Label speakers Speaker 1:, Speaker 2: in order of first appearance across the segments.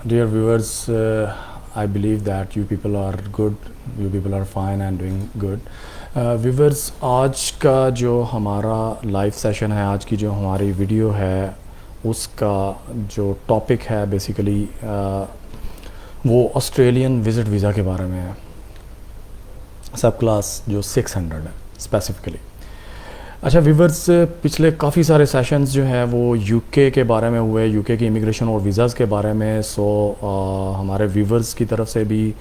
Speaker 1: Dear viewers, I believe that you people are good, you people are fine and doing good. Viewers, आज का जो हमारा live session है, आज की जो हमारी वीडियो है, उसका जो टॉपिक है बेसिकली वो ऑस्ट्रेलियन विज़िट वीज़ा के बारे में है। सब क्लास जो 600 है स्पेसिफिकली। अच्छा व्यूवर्स, पिछले काफ़ी सारे सेशंस जो हैं वो यूके के बारे में हुए, यूके की इमिग्रेशन और वीज़ाज़ के बारे में। हमारे व्यूवर्स की तरफ से भी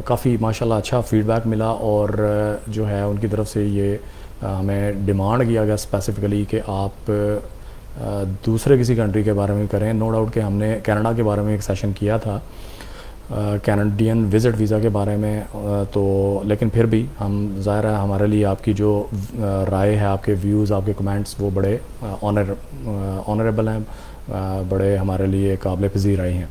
Speaker 1: काफ़ी माशाल्लाह अच्छा फ़ीडबैक मिला और जो है उनकी तरफ से ये हमें डिमांड किया गया स्पेसिफ़िकली कि आप दूसरे किसी कंट्री के बारे में करें। नो डाउट कि हमने कनाडा के बारे में एक सेशन किया था, कैनेडियन विज़िट वीज़ा के बारे में, तो लेकिन फिर भी हम ज़ाहिर है हमारे लिए आपकी जो राय है, आपके व्यूज़, आपके कमेंट्स वो बड़े ऑनरेबल हैं, बड़े हमारे लिए काबिल पज़ीर राय हैं।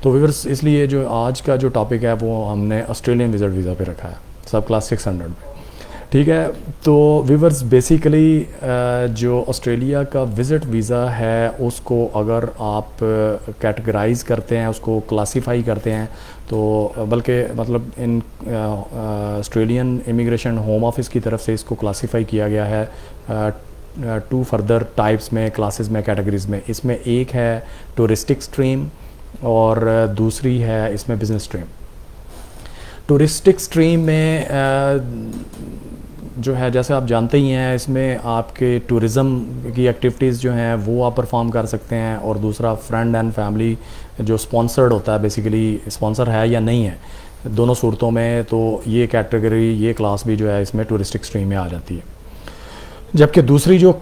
Speaker 1: तो व्यूअर्स, इसलिए जो आज का जो टॉपिक है वो हमने ऑस्ट्रेलियन विज़िट वीज़ा पे रखा है, सब क्लास 600 पे। ठीक है, तो व्यूअर्स बेसिकली जो ऑस्ट्रेलिया का विज़िट वीज़ा है उसको अगर आप कैटेगराइज करते हैं, उसको क्लासीफाई करते हैं, तो बल्कि मतलब इन ऑस्ट्रेलियन इमिग्रेशन होम ऑफिस की तरफ से इसको क्लासीफाई किया गया है 2 फर्दर टाइप्स में, क्लासेस में, कैटेगरीज़ में। इसमें एक है टूरिस्टिक स्ट्रीम और दूसरी है इसमें बिज़नेस स्ट्रीम। टूरिस्टिक स्ट्रीम में जो है, जैसे आप जानते ही हैं, इसमें आपके टूरिज़म की एक्टिविटीज़ जो हैं वो आप परफॉर्म कर सकते हैं, और दूसरा फ्रेंड एंड फैमिली जो स्पॉन्सर्ड होता है, बेसिकली स्पॉन्सर है या नहीं है, दोनों सूरतों में तो ये कैटेगरी, ये क्लास भी जो है इसमें टूरिस्टिक स्ट्रीम में आ जाती है। जबकि दूसरी जो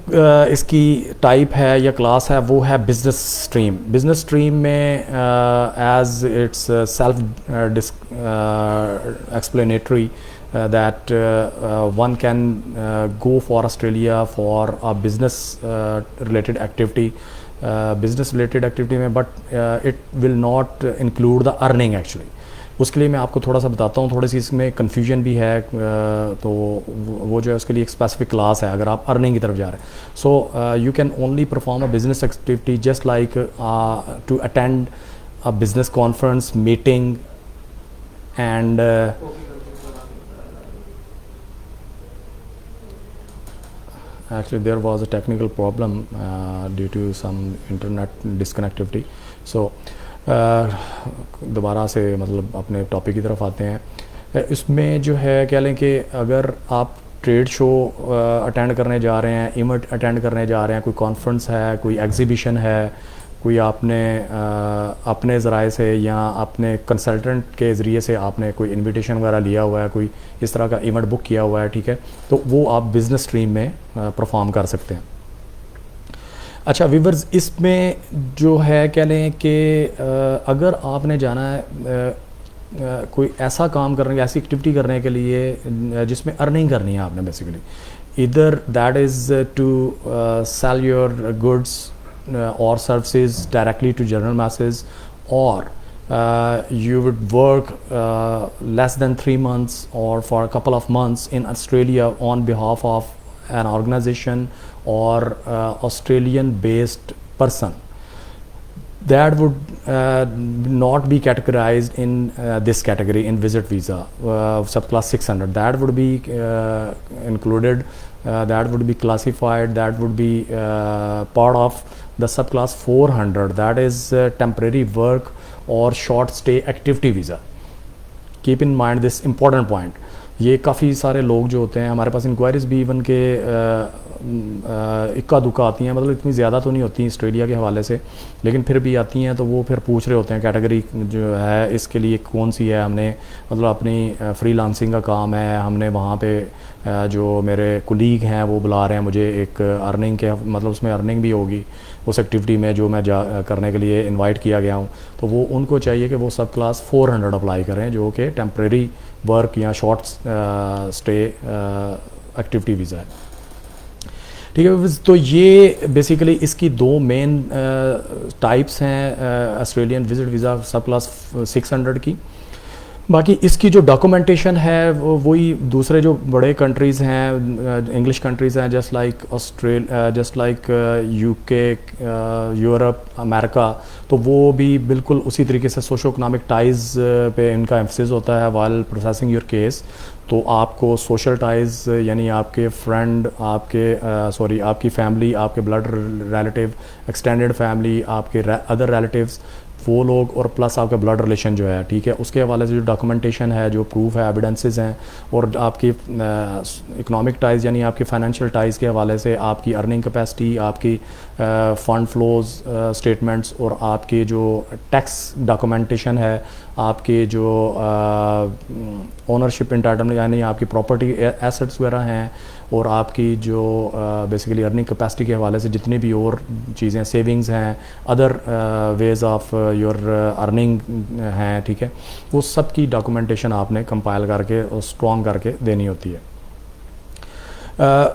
Speaker 1: इसकी टाइप है या क्लास है वो है बिज़नेस स्ट्रीम। बिज़नेस स्ट्रीम में as it's self explanatory that one can go for Australia for a business related activity, business related activity में, but it will not include the earning actually। उसके लिए मैं आपको थोड़ा सा बताता हूँ, थोड़ी सी इसमें कन्फ्यूजन भी है, तो वो जो है उसके लिए एक स्पेसिफिक क्लास है अगर आप अर्निंग की तरफ जा रहे हैं। So you can only perform a business activity just like to attend a business conference, meeting and actually there was a technical problem due to some internet disconnectivity। so दोबारा से मतलब अपने टॉपिक की तरफ आते हैं। इसमें जो है कह लें कि अगर आप ट्रेड शो अटेंड करने जा रहे हैं, इवेंट अटेंड करने जा रहे हैं, कोई कॉन्फ्रेंस है, कोई एग्जीबिशन है, कोई आपने अपने ज़राए से या अपने कंसल्टेंट के ज़रिए से आपने कोई इनविटेशन वगैरह लिया हुआ है, कोई इस तरह का इवेंट बुक किया हुआ है, ठीक है, तो वो आप बिज़नेस स्ट्रीम में परफॉर्म कर सकते हैं। अच्छा व्यूअर्स, इसमें जो है कह लें कि अगर आपने जाना है कोई ऐसा काम करने, ऐसी एक्टिविटी करने के लिए जिसमें अर्निंग करनी है आपने, बेसिकली इधर that is to sell your goods or services directly to general masses, or you would work less than 3 months or for a couple of months in Australia on behalf of an organization or Australian based person, that would not be categorized in this category in visit visa subclass 600. That would be included, that would be classified, that would be part of the subclass 400, that is temporary work or short stay activity visa। keep in mind this important point। ये काफ़ी सारे लोग जो होते हैं, हमारे पास enquiries भी even के इक्का दुक्का आती हैं, मतलब इतनी ज़्यादा तो नहीं होती ऑस्ट्रेलिया के हवाले से, लेकिन फिर भी आती हैं, तो वो फिर पूछ रहे होते हैं कैटेगरी जो है इसके लिए कौन सी है। हमने मतलब अपनी फ्रीलांसिंग का काम है, हमने वहाँ पे जो मेरे कुलीग हैं वो बुला रहे हैं मुझे एक अर्निंग के, मतलब उसमें अर्निंग भी होगी उस एक्टिविटी में जो मैं करने के लिए इनवाइट किया गया हूँ, तो वो उनको चाहिए कि वो सब क्लास 400 अप्लाई करें, जो कि टेम्प्रेरी वर्क या शॉर्ट स्टे एक्टिविटी वीज़ा है। ठीक है, तो ये बेसिकली इसकी 2 मेन टाइप्स हैं ऑस्ट्रेलियन विज़िट वीज़ा सब क्लास 600 की। बाकी इसकी जो डॉक्यूमेंटेशन है वो वही दूसरे जो बड़े कंट्रीज़ हैं, इंग्लिश कंट्रीज़ हैं, just like UK, Europe, America, तो वो भी बिल्कुल उसी तरीके से सोशो इकोनॉमिक टाइज़ पे इनका एम्फसिस होता है वाइल प्रोसेसिंग योर केस। तो आपको सोशल टाइज़ यानी आपके फ्रेंड, आपकी फैमिली, आपके ब्लड रिलेटिव, एक्सटेंडेड फैमिली, आपके अदर रिलेटिव्स, वो लोग और प्लस आपका ब्लड रिलेशन जो है, ठीक है, उसके हवाले से जो डॉक्यूमेंटेशन है, जो प्रूफ है, एविडेंसेस हैं, और आपकी इकोनॉमिक टाइज़ यानी आपकी फाइनेंशियल टाइज़ के हवाले से आपकी अर्निंग कैपेसिटी, आपकी फ़ंड फ्लोज स्टेटमेंट्स, और आपकी जो टैक्स डॉक्यूमेंटेशन है, आपके जो ओनरशिप इंटाइटलमेंट यानी आपकी प्रॉपर्टी एसेट्स वगैरह हैं, और आपकी जो बेसिकली अर्निंग कैपेसिटी के हवाले से जितनी भी और चीज़ें, सेविंग्स हैं, other ways of your earning हैं, ठीक है, वो सब की डॉक्यूमेंटेशन आपने कंपाइल करके और स्ट्रॉन्ग करके देनी होती है।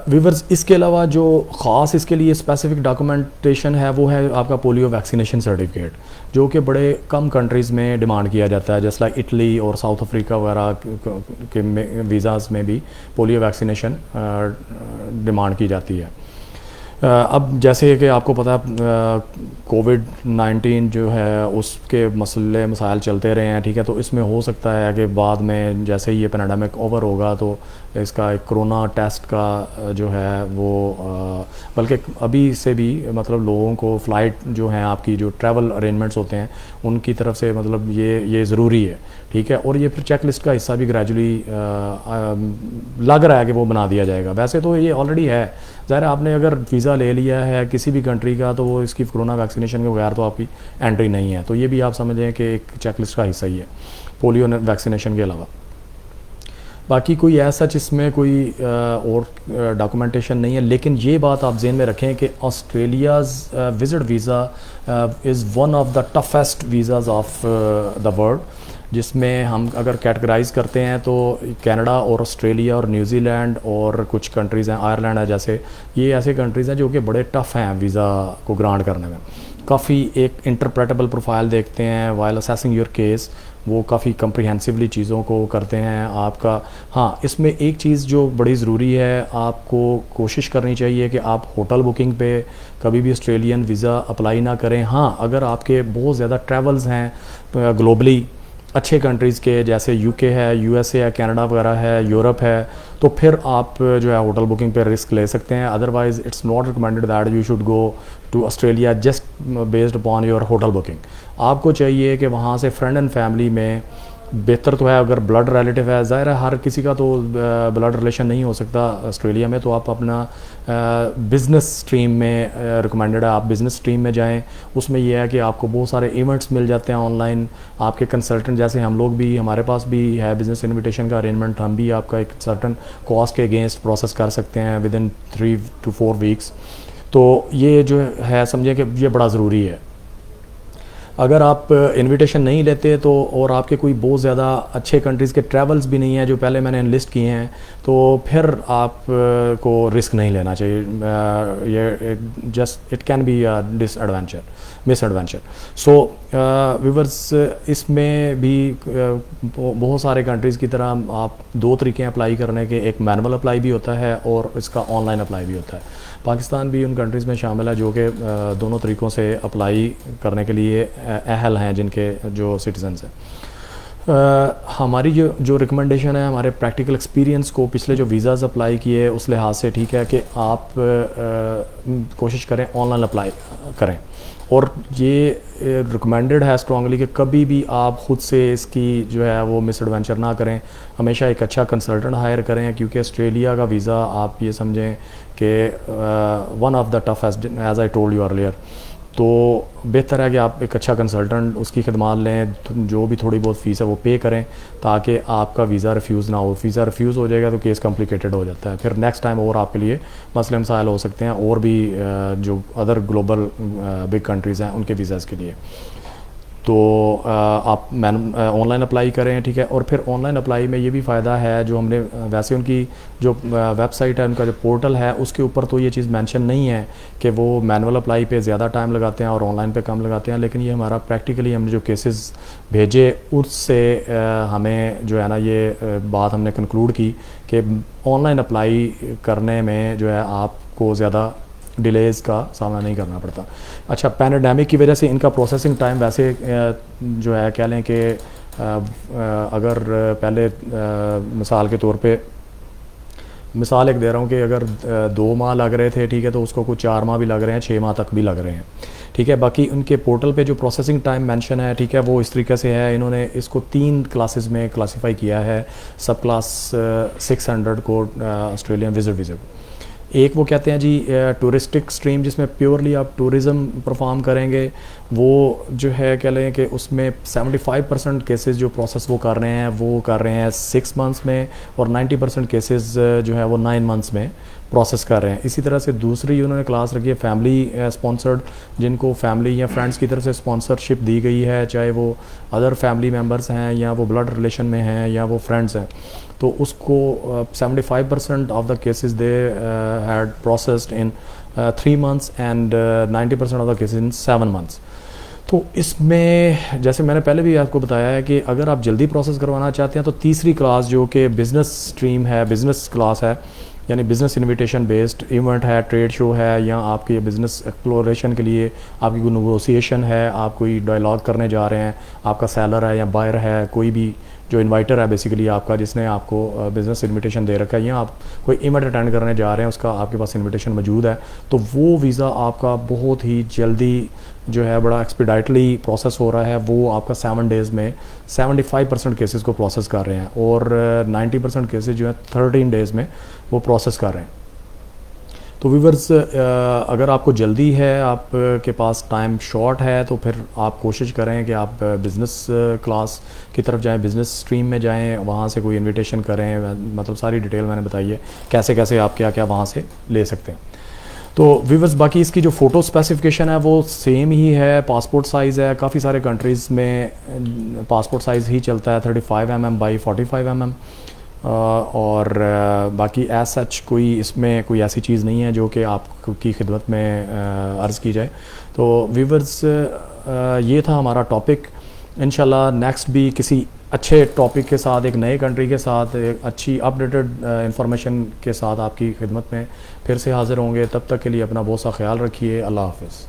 Speaker 1: वीवर्स, इसके अलावा जो ख़ास इसके लिए स्पेसिफिक डॉक्यूमेंटेशन है वो है आपका पोलियो वैक्सीनेशन सर्टिफिकेट, जो कि बड़े कम कंट्रीज़ में डिमांड किया जाता है, जैसे लाइक इटली और साउथ अफ्रीका वगैरह के वीज़ाज़ में भी पोलियो वैक्सीनेशन डिमांड की जाती है। अब जैसे कि आपको पता है कोविड-19 जो है उसके मसले मसाइल चलते रहे हैं, ठीक है, तो इसमें हो सकता है कि बाद में जैसे ही ये पैंडेमिक ओवर होगा तो इसका एक कोरोना टेस्ट का जो है वो बल्कि अभी से भी मतलब लोगों को फ़्लाइट जो हैं, आपकी जो ट्रैवल अरेंजमेंट्स होते हैं उनकी तरफ से मतलब ये ज़रूरी है, ठीक है, और ये फिर चेक लिस्ट का हिस्सा भी ग्रेजुअली लग रहा है कि वो बना दिया जाएगा। वैसे तो ये ऑलरेडी है, ज़ाहिर है आपने अगर वीज़ा ले लिया है किसी भी कंट्री का तो वो इसकी कोरोना वैक्सीनेशन के बगैर तो आपकी एंट्री नहीं है, तो ये भी आप समझें कि एक चेक लिस्ट का हिस्सा ही है पोलियो वैक्सीनेशन के अलावा। बाकी कोई ऐसा इसमें कोई और डॉक्यूमेंटेशन नहीं है, लेकिन ये बात आप ज़हन में रखें कि Australia's visit visa is one of the toughest visas of the world, जिसमें हम अगर कैटेगराइज़ करते हैं तो कनाडा और ऑस्ट्रेलिया और न्यूजीलैंड और कुछ कंट्रीज़ हैं, आयरलैंड है, जैसे ये ऐसे कंट्रीज़ हैं जो कि बड़े टफ़ हैं वीज़ा को ग्रांट करने में। काफ़ी एक इंटरप्रेटेबल प्रोफाइल देखते हैं वाइल असेसिंग योर केस, वो काफ़ी कम्प्रिहेंसिवली चीज़ों को करते हैं आपका। हाँ, इसमें एक चीज़ जो बड़ी ज़रूरी है, आपको कोशिश करनी चाहिए कि आप होटल बुकिंग पे कभी भी ऑस्ट्रेलियन वीज़ा अप्लाई ना करें। हाँ, अगर आपके बहुत ज़्यादा ट्रैवल्स हैं ग्लोबली अच्छे कंट्रीज़ के, जैसे यूके है, यूएसए है, कनाडा वगैरह है, यूरोप है, तो फिर आप जो है होटल बुकिंग पे रिस्क ले सकते हैं। Otherwise it's not recommended that you should go to Australia just based upon your hotel booking. आपको चाहिए कि वहाँ से फ्रेंड एंड फैमिली में बेहतर तो है अगर ब्लड रिलेटिव है, ज़ाहिर है हर किसी का तो ब्लड रिलेशन नहीं हो सकता ऑस्ट्रेलिया में, तो आप अपना बिज़नेस स्ट्रीम में रिकमेंडेड है आप बिज़नेस स्ट्रीम में जाएं। उसमें यह है कि आपको बहुत सारे इवेंट्स मिल जाते हैं ऑनलाइन, आपके कंसल्टेंट जैसे हम लोग भी, हमारे पास भी है बिज़नेस इनविटेशन का अरेंजमेंट, हम भी आपका एक सर्टन कॉस्ट के अगेंस्ट प्रोसेस कर सकते हैं विद इन 3 to 4 वीक्स। तो ये जो है समझें कि ये बड़ा ज़रूरी है। अगर आप इनविटेशन नहीं लेते तो और आपके कोई बहुत ज़्यादा अच्छे कंट्रीज़ के ट्रैवल्स भी नहीं हैं जो पहले मैंने लिस्ट किए हैं, तो फिर आप को रिस्क नहीं लेना चाहिए। ये just it can be misadventure. So viewers, इसमें भी बहुत सारे कंट्रीज़ की तरह आप 2 तरीके अप्लाई करने के, एक मैनुअल अप्लाई भी होता है और इसका ऑनलाइन अप्लाई भी होता है। पाकिस्तान भी उन कंट्रीज़ में शामिल है जो कि दोनों तरीक़ों से अप्लाई करने के लिए अहल हैं, जिनके जो सिटीज़न्स हैं। हमारी जो रिकमेंडेशन है, हमारे प्रैक्टिकल एक्सपीरियंस को पिछले जो वीज़ाज़ अप्लाई किए उस लिहाज से ठीक है कि आप कोशिश करें ऑनलाइन अप्लाई करें, और ये रिकमेंडेड है स्ट्रांगली कि कभी भी आप ख़ुद से इसकी जो है वो मिस एडवेंचर ना करें। हमेशा एक अच्छा कंसल्टेंट हायर करें, क्योंकि ऑस्ट्रेलिया का वीज़ा आप ये समझें कि one of the toughest as I told you earlier. तो बेहतर है कि आप एक अच्छा कंसल्टेंट उसकी खदमात लें, जो भी थोड़ी बहुत फ़ीस है वो पे करें, ताकि आपका वीज़ा रिफ्यूज़ ना हो। वीज़ा रिफ्यूज़ हो जाएगा तो केस कॉम्प्लिकेटेड हो जाता है, फिर नेक्स्ट टाइम और आपके लिए मसले मसाइल हो सकते हैं, और भी जो अदर ग्लोबल बिग कंट्रीज़ हैं उनके वीज़ाज़ के लिए। तो आप ऑनलाइन अप्लाई करें, ठीक है। और फिर ऑनलाइन अप्लाई में ये भी फ़ायदा है, जो हमने वैसे उनकी जो वेबसाइट है, उनका जो पोर्टल है, उसके ऊपर तो ये चीज़ मेंशन नहीं है कि वो मैनुअल अप्लाई पे ज़्यादा टाइम लगाते हैं और ऑनलाइन पे कम लगाते हैं, लेकिन ये हमारा प्रैक्टिकली हमने जो केसेस भेजे उससे हमें जो है ना ये बात हमने कंक्लूड की कि ऑनलाइन अप्लाई करने में जो है आपको ज़्यादा डिलेज़ का सामना नहीं करना पड़ता। अच्छा, पैंडेमिक की वजह से इनका प्रोसेसिंग टाइम वैसे जो है कह लें कि अगर पहले मिसाल के तौर पे मिसाल एक दे रहा हूँ कि अगर 2 माह लग रहे थे, ठीक है, तो उसको कुछ 4 माह भी लग रहे हैं, 6 माह तक भी लग रहे हैं, ठीक है। बाकी उनके पोर्टल पे जो प्रोसेसिंग टाइम मेंशन है, ठीक है, वो इस तरीके से है। इन्होंने इसको 3 क्लासेस में क्लासीफाई किया है। सब क्लास 600 को ऑस्ट्रेलियन विजिट। एक वो कहते हैं जी टूरिस्टिक स्ट्रीम, जिसमें प्योरली आप टूरिज़म परफॉर्म करेंगे, वो जो है कह लें कि उसमें 75% केसेस जो प्रोसेस वो कर रहे हैं 6 मंथ्स में, और 90% केसेस जो है वो 9 मंथ्स में प्रोसेस कर रहे हैं। इसी तरह से दूसरी उन्होंने क्लास रखी है फैमिली स्पॉन्सर्ड, जिनको फैमिली या फ्रेंड्स की तरफ से स्पॉन्सरशिप दी गई है, चाहे वो अदर फैमिली मेम्बर्स हैं या वो ब्लड रिलेशन में हैं या वो फ्रेंड्स हैं, तो उसको 75% of the cases they had processed in 3 months and 90% of the cases in 7 months. तो इसमें जैसे मैंने पहले भी आपको बताया है कि अगर आप जल्दी प्रोसेस करवाना चाहते हैं तो तीसरी क्लास जो कि बिज़नेस स्ट्रीम है, बिज़नेस क्लास है, यानी बिज़नेस इनविटेशन बेस्ड इवेंट है, ट्रेड शो है, या आपके बिज़नेस एक्सप्लोरेशन के लिए आपकी कोई नेगोशिएशन है, आप कोई डायलॉग करने जा रहे हैं, आपका सेलर है या बायर है, कोई भी जो इन्वाइटर है बेसिकली आपका, जिसने आपको बिज़नेस इनविटेशन दे रखा है, या आप कोई इवेंट अटेंड करने जा रहे हैं, उसका आपके पास इनविटेशन मौजूद है, तो वो वीज़ा आपका बहुत ही जल्दी जो है बड़ा एक्सपीडाइटली प्रोसेस हो रहा है। वो आपका 7 डेज़ में 75% केसेस को प्रोसेस कर रहे हैं, और 90% केसेस जो है 13 डेज़ में वो प्रोसेस कर रहे हैं। तो व्यूअर्स, अगर आपको जल्दी है, आपके पास टाइम शॉर्ट है, तो फिर आप कोशिश करें कि आप बिज़नेस क्लास की तरफ जाएं, बिज़नेस स्ट्रीम में जाएं, वहाँ से कोई इनविटेशन करें। मतलब सारी डिटेल मैंने बताई है, कैसे कैसे आप क्या क्या वहाँ से ले सकते हैं। तो व्यूअर्स, बाकी इसकी जो फ़ोटो स्पेसिफिकेशन है वो सेम ही है, पासपोर्ट साइज़ है। काफ़ी सारे कंट्रीज़ में पासपोर्ट साइज़ ही चलता है 35 mm बाई 45 mm, और बाकी एज सच कोई इसमें कोई ऐसी चीज़ नहीं है जो कि आपकी खिदमत में अर्ज़ की जाए। तो व्यूअर्स, ये था हमारा टॉपिक। इंशाल्लाह नेक्स्ट भी किसी अच्छे टॉपिक के साथ, एक नए कंट्री के साथ, एक अच्छी अपडेटेड इंफॉर्मेशन के साथ आपकी खिदमत में फिर से हाज़िर होंगे। तब तक के लिए अपना बहुत सा ख्याल रखिए। अल्लाह हाफ़िज़।